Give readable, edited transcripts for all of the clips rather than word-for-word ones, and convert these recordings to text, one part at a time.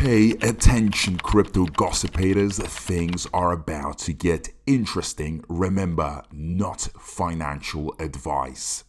Hey, attention crypto gossipators, things are about to get interesting. Remember, not financial advice.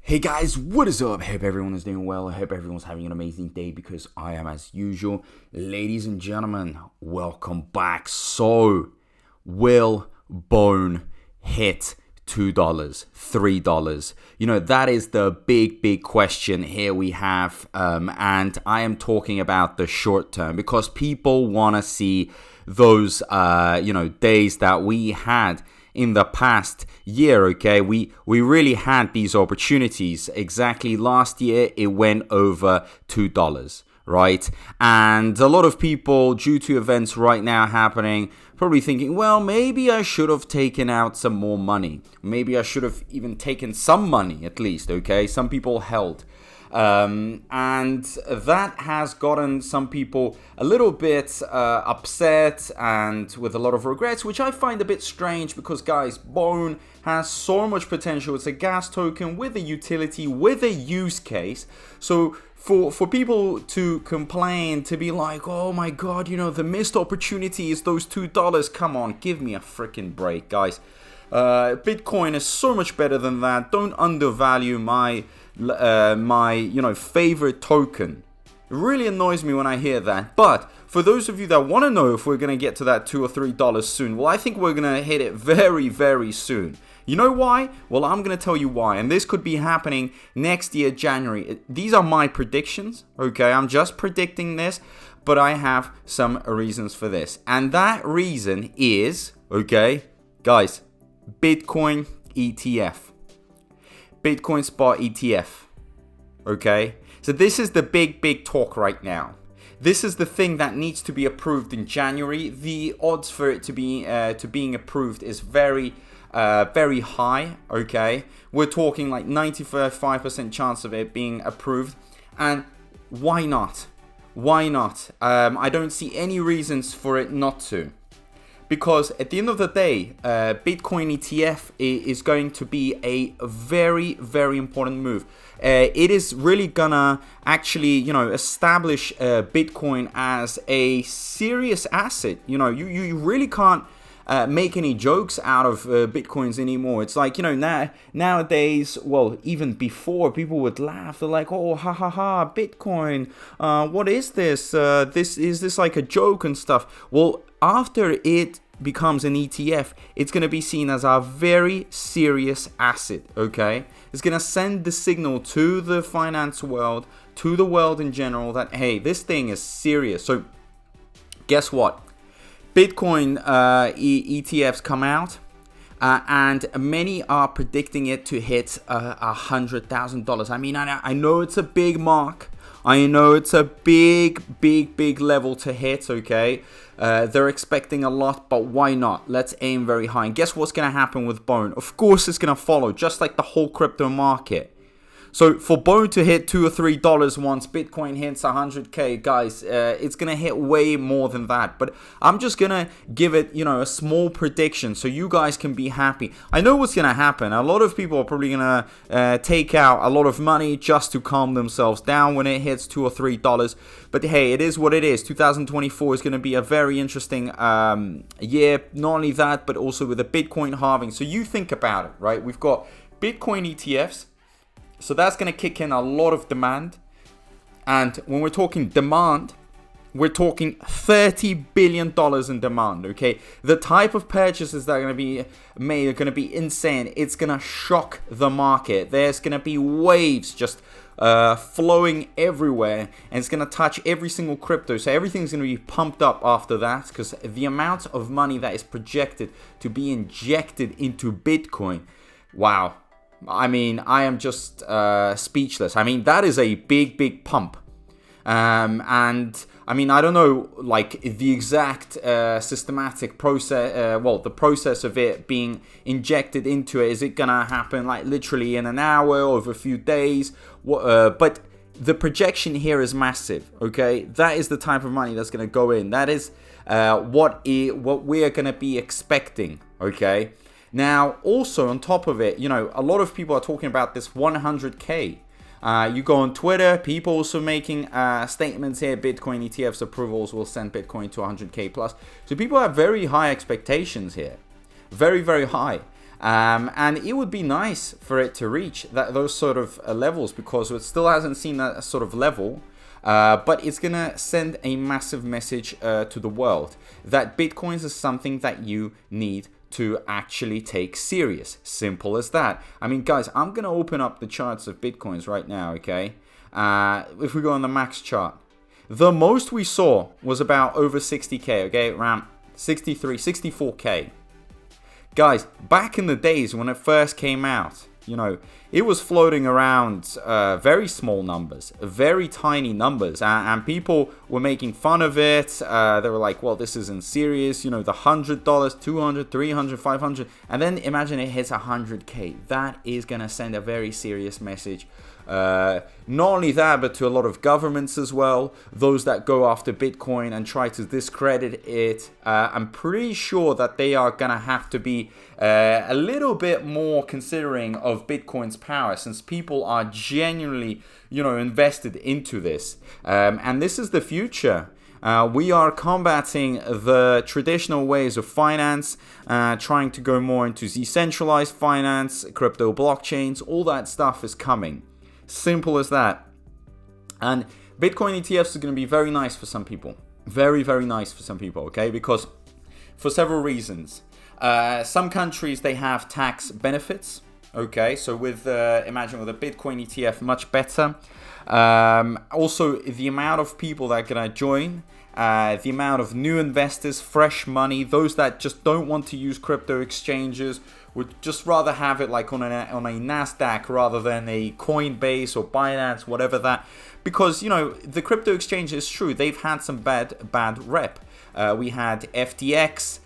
Hey guys, what is up? I hope everyone is doing well. I hope everyone's having an amazing day because I am as usual. Ladies and gentlemen, welcome back. So, will Bone hit $2, $3? You know, that is the big question here we have. And I am talking about the short term because people want to see those, days that we had in the past year. Okay, we really had these opportunities. Exactly last year it went over $2, right? And a lot of people, due to events right now happening, probably thinking, well, maybe I should have taken out some more money. Maybe I should have even taken some money at least. Okay, some people held. And that has gotten some people a little bit upset and with a lot of regrets, which I find a bit strange because, guys, Bone has so much potential. It's a gas token with a utility, with a use case. So for people to complain, to be like, oh my God, you know, the missed opportunity is those $2. Come on, give me a freaking break, guys. Bitcoin is so much better than that. Don't undervalue my favorite token. It really annoys me when I hear that. But for those of you that want to know if we're going to get to that $2 or $3 soon, well, I think we're going to hit it very, very soon. You know why? Well, I'm going to tell you why. And this could be happening next year, January. These are my predictions, okay? I'm just predicting this, but I have some reasons for this. And that reason is, okay, guys, Bitcoin ETF. Bitcoin spot ETF. Okay? So this is the big talk right now. This is the thing that needs to be approved in January. The odds for it to being approved is very high, okay? We're talking like 95% chance of it being approved. And why not? Why not? I don't see any reasons for it not to. Because at the end of the day, Bitcoin ETF is going to be a very, very important move. It is really gonna actually, establish Bitcoin as a serious asset. You know, you really can't make any jokes out of Bitcoins anymore. It's like, nowadays, well, even before, people would laugh. They're like, oh, ha, Bitcoin. What is this? Is this like a joke and stuff? Well, after it becomes an ETF, it's going to be seen as a very serious asset, okay? It's going to send the signal to the finance world, to the world in general, that, hey, this thing is serious. So guess what? Bitcoin ETFs come out, and many are predicting it to hit $100,000. I mean, I know it's a big mark. I know it's a big level to hit, okay? They're expecting a lot, but why not? Let's aim very high. And guess what's going to happen with Bone? Of course it's going to follow, just like the whole crypto market. So for Bone to hit $2 or $3 once Bitcoin hits 100K, guys, it's going to hit way more than that. But I'm just going to give it, a small prediction so you guys can be happy. I know what's going to happen. A lot of people are probably going to take out a lot of money just to calm themselves down when it hits $2 or $3. But hey, it is what it is. 2024 is going to be a very interesting year. Not only that, but also with the Bitcoin halving. So you think about it, right? We've got Bitcoin ETFs. So that's going to kick in a lot of demand. And when we're talking demand, we're talking $30 billion in demand, okay? The type of purchases that are going to be made are going to be insane. It's going to shock the market. There's going to be waves just flowing everywhere. And it's going to touch every single crypto. So everything's going to be pumped up after that. Because the amount of money that is projected to be injected into Bitcoin, wow. I mean, I am just speechless. I mean, that is a big pump. And I mean, I don't know, like the exact systematic process, the process of it being injected into it. Is it going to happen like literally in an hour, over a few days? But the projection here is massive, okay? That is the type of money that's going to go in. That is what we are going to be expecting, okay? Now, also on top of it, a lot of people are talking about this 100K. You go on Twitter, people also making statements here. Bitcoin ETFs approvals will send Bitcoin to 100k plus. So people have very high expectations here, very, very high. And it would be nice for it to reach those sort of levels, because it still hasn't seen that sort of level. But it's going to send a massive message to the world that Bitcoins is something that you need to actually take serious. Simple as that. I mean, guys, I'm going to open up the charts of Bitcoins right now, okay? If we go on the max chart, the most we saw was about over 60k, okay? Around 63, 64k. Guys, back in the days when it first came out, you know, it was floating around very small numbers, very tiny numbers, and people were making fun of it. They were like, well, this isn't serious, you know, the $100, $200, $300, $500, and then imagine it hits 100k. That is going to send a very serious message. Not only that, but to a lot of governments as well, those that go after Bitcoin and try to discredit it. I'm pretty sure that they are gonna have to be a little bit more considering of Bitcoin's power, since people are genuinely, you know, invested into this, and this is the future. We are combating the traditional ways of finance, trying to go more into decentralized finance, crypto blockchains. All that stuff is coming. Simple as that. And Bitcoin ETFs is going to be very nice for some people. Very, very nice for some people, okay? Because for several reasons. Some countries, they have tax benefits, okay? So with, imagine with a Bitcoin ETF, much better. Also, the amount of people that are going to join, the amount of new investors, fresh money, those that just don't want to use crypto exchanges, would just rather have it like on a NASDAQ rather than a Coinbase or Binance, whatever that. Because, you know, the crypto exchange is true. They've had some bad rep. We had FTX,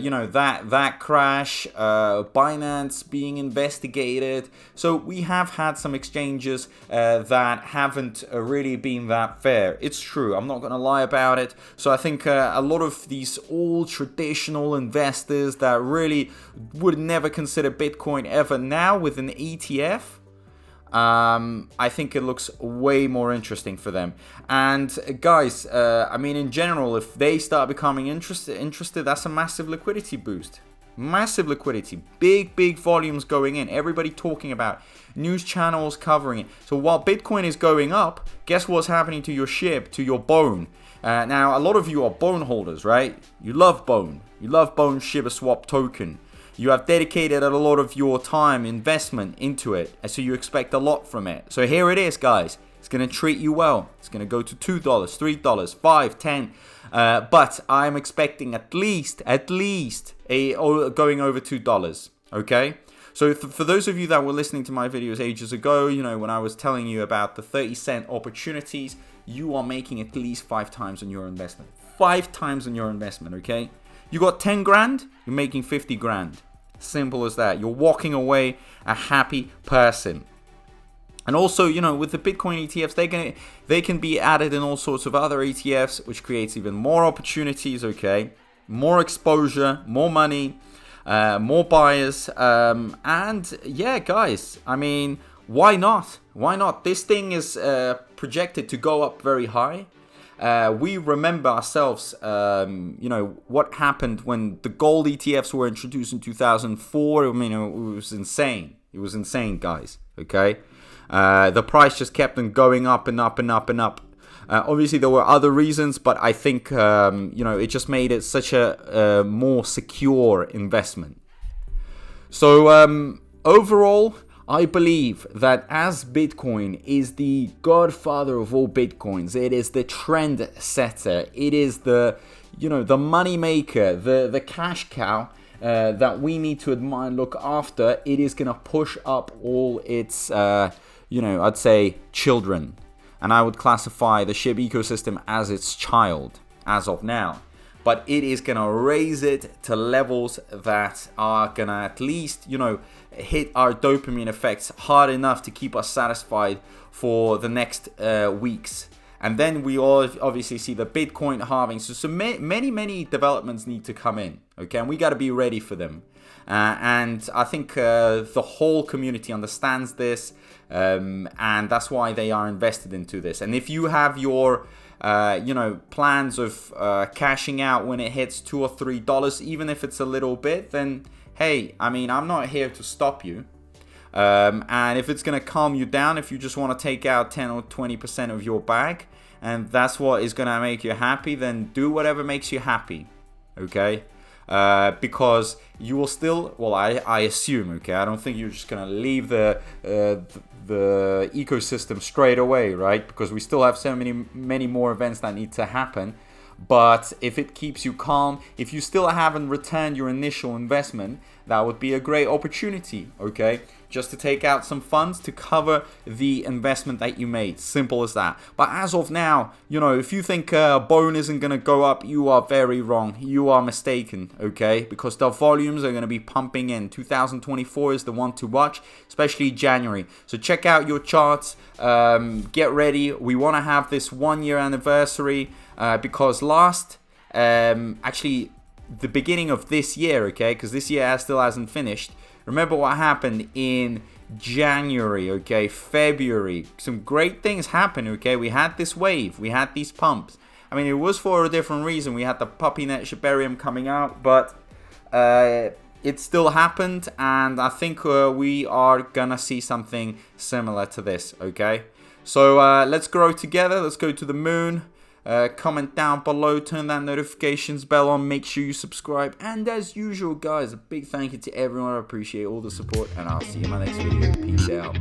you know, that crash, Binance being investigated. So we have had some exchanges that haven't really been that fair. It's true. I'm not going to lie about it. So I think a lot of these old traditional investors that really would never consider Bitcoin ever, now with an ETF, I think it looks way more interesting for them. And guys, I mean, in general, if they start becoming interested, that's a massive liquidity boost. Massive liquidity, big volumes going in, everybody talking about, news channels covering it. So while Bitcoin is going up, guess what's happening to your SHIB, to your BONE? Now, a lot of you are BONE holders, right? You love BONE. You love BONE Shibaswap token. You have dedicated a lot of your time, investment into it, and so you expect a lot from it. So here it is, guys. It's going to treat you well. It's going to go to $2, $3, $5, $10. But I'm expecting at least going over $2. Okay? So for those of you that were listening to my videos ages ago, you know, when I was telling you about the 30-cent opportunities, you are making at least 5 times on your investment. 5 times on your investment, okay? You got 10 grand, you're making 50 grand. Simple as that. You're walking away a happy person. And also, you know, with the Bitcoin ETFs, they can be added in all sorts of other ETFs, which creates even more opportunities, okay? More exposure, more money, more buyers. And yeah, guys, I mean, why not? Why not? This thing is projected to go up very high. We remember ourselves, you know, what happened when the gold ETFs were introduced in 2004. I mean, it was insane. It was insane, guys. Okay. The price just kept on going up and up and up and up. Obviously, there were other reasons, but I think, you know, it just made it such a more secure investment. So overall, I believe that as Bitcoin is the godfather of all Bitcoins, it is the trend setter, it is the, you know, the money maker, the cash cow that we need to admire and look after. It is going to push up all its, you know, I'd say children. And I would classify the SHIB ecosystem as its child as of now. But it is going to raise it to levels that are going to at least, you know, hit our dopamine effects hard enough to keep us satisfied for the next weeks. And then we all obviously see the Bitcoin halving. So many developments need to come in, okay? And we got to be ready for them. And I think the whole community understands this, and that's why they are invested into this. And if you have your plans of cashing out when it hits $2 or $3, even if it's a little bit, then hey, I mean, I'm not here to stop you. And if it's going to calm you down, if you just want to take out 10 or 20% of your bag, and that's what is going to make you happy, then do whatever makes you happy, okay? Because you will still, well, I assume, okay, I don't think you're just going to leave the ecosystem straight away, right? Because we still have so many more events that need to happen. But if it keeps you calm, if you still haven't returned your initial investment, that would be a great opportunity, okay? Just to take out some funds to cover the investment that you made. Simple as that. But as of now, if you think Bone isn't going to go up, you are very wrong. You are mistaken, okay? Because the volumes are going to be pumping in. 2024 is the one to watch, especially January. So check out your charts. Get ready. We want to have this 1 year anniversary because actually the beginning of this year, okay, because this year still hasn't finished. Remember what happened in January, okay, February. Some great things happened, okay. We had this wave, we had these pumps. I mean, it was for a different reason. We had the PuppyNet SHIBARIUM coming out, but it still happened, and I think we are gonna see something similar to this, okay. So let's grow together. Let's go to the moon. Comment down below, turn that notifications bell on, make sure you subscribe, and as usual guys, a big thank you to everyone. I appreciate all the support, and I'll see you in my next video. Peace out.